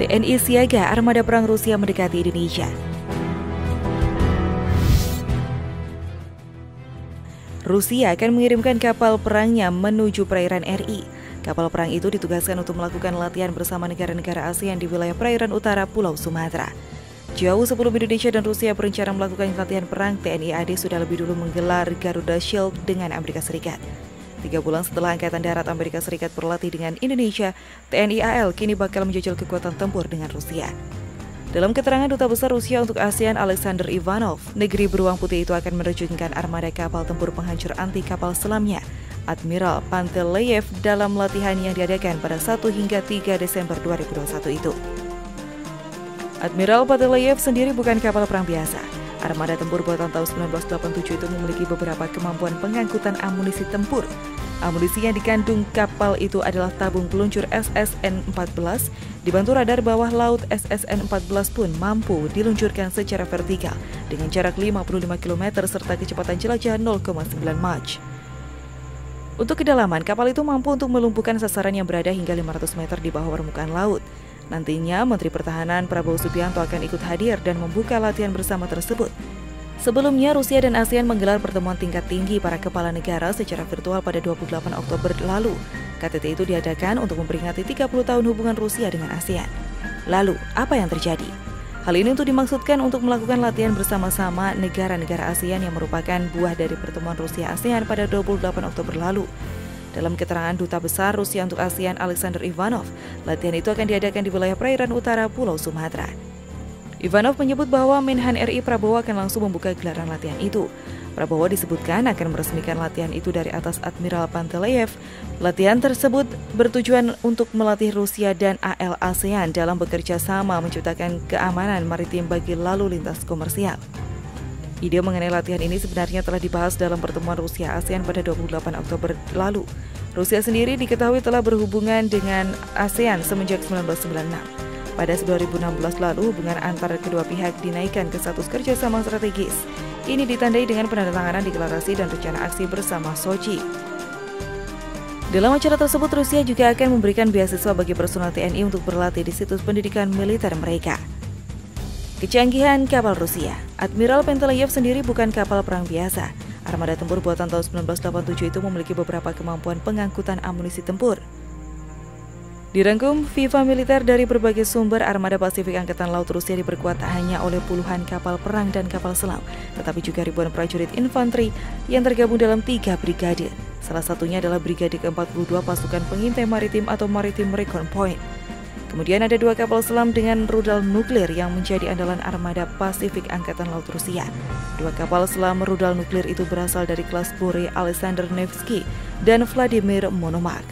TNI siaga, armada perang Rusia mendekati Indonesia. Rusia akan mengirimkan kapal perangnya menuju perairan RI. Kapal perang itu ditugaskan untuk melakukan latihan bersama negara-negara ASEAN di wilayah perairan utara Pulau Sumatera. Jauh sebelum Indonesia dan Rusia berencana melakukan latihan perang, TNI AD sudah lebih dulu menggelar Garuda Shield dengan Amerika Serikat. 3 bulan setelah Angkatan Darat Amerika Serikat berlatih dengan Indonesia, TNI AL kini bakal menjajal kekuatan tempur dengan Rusia. Dalam keterangan Duta Besar Rusia untuk ASEAN Alexander Ivanov, negeri beruang putih itu akan menerjunkan armada kapal tempur penghancur anti kapal selamnya, Admiral Panteleyev, dalam latihan yang diadakan pada 1 hingga 3 Desember 2021 itu. Admiral Panteleyev sendiri bukan kapal perang biasa. Armada tempur buatan tahun 1987 itu memiliki beberapa kemampuan pengangkutan amunisi tempur. Amunisi yang dikandung kapal itu adalah tabung peluncur SSN-14, dibantu radar bawah laut SSN-14 pun mampu diluncurkan secara vertikal dengan jarak 55 km serta kecepatan jelajah 0,9 Mach. Untuk kedalaman, kapal itu mampu untuk melumpuhkan sasaran yang berada hingga 500 meter di bawah permukaan laut. Nantinya, Menteri Pertahanan Prabowo Subianto akan ikut hadir dan membuka latihan bersama tersebut. Sebelumnya, Rusia dan ASEAN menggelar pertemuan tingkat tinggi para kepala negara secara virtual pada 28 Oktober lalu. KTT itu diadakan untuk memperingati 30 tahun hubungan Rusia dengan ASEAN. Lalu, apa yang terjadi? Hal ini untuk dimaksudkan untuk melakukan latihan bersama-sama negara-negara ASEAN yang merupakan buah dari pertemuan Rusia-ASEAN pada 28 Oktober lalu. Dalam keterangan Duta Besar Rusia untuk ASEAN Alexander Ivanov, latihan itu akan diadakan di wilayah perairan utara Pulau Sumatera. Ivanov menyebut bahwa Menhan RI Prabowo akan langsung membuka gelaran latihan itu. Prabowo disebutkan akan meresmikan latihan itu dari atas Admiral Panteleyev. Latihan tersebut bertujuan untuk melatih Rusia dan AL ASEAN dalam bekerja sama menciptakan keamanan maritim bagi lalu lintas komersial. Ide mengenai latihan ini sebenarnya telah dibahas dalam pertemuan Rusia-ASEAN pada 28 Oktober lalu. Rusia sendiri diketahui telah berhubungan dengan ASEAN semenjak 1996. Pada 2016 lalu, hubungan antara kedua pihak dinaikkan ke status kerjasama strategis. Ini ditandai dengan penandatanganan deklarasi dan rencana aksi bersama Sochi. Dalam acara tersebut, Rusia juga akan memberikan beasiswa bagi personel TNI untuk berlatih di situs pendidikan militer mereka. Kecanggihan kapal Rusia. Admiral Panteleyev sendiri bukan kapal perang biasa. Armada tempur buatan tahun 1987 itu memiliki beberapa kemampuan pengangkutan amunisi tempur. Dirangkum FIFA militer dari berbagai sumber, armada Pasifik Angkatan Laut Rusia diperkuat tak hanya oleh puluhan kapal perang dan kapal selam, tetapi juga ribuan prajurit infanteri yang tergabung dalam 3 brigade. Salah satunya adalah Brigade ke-42 Pasukan Pengintai Maritim atau Maritime Recon Point. Kemudian ada 2 kapal selam dengan rudal nuklir yang menjadi andalan armada Pasifik Angkatan Laut Rusia. 2 kapal selam rudal nuklir itu berasal dari kelas Bore Alexander Nevsky dan Vladimir Monomakh.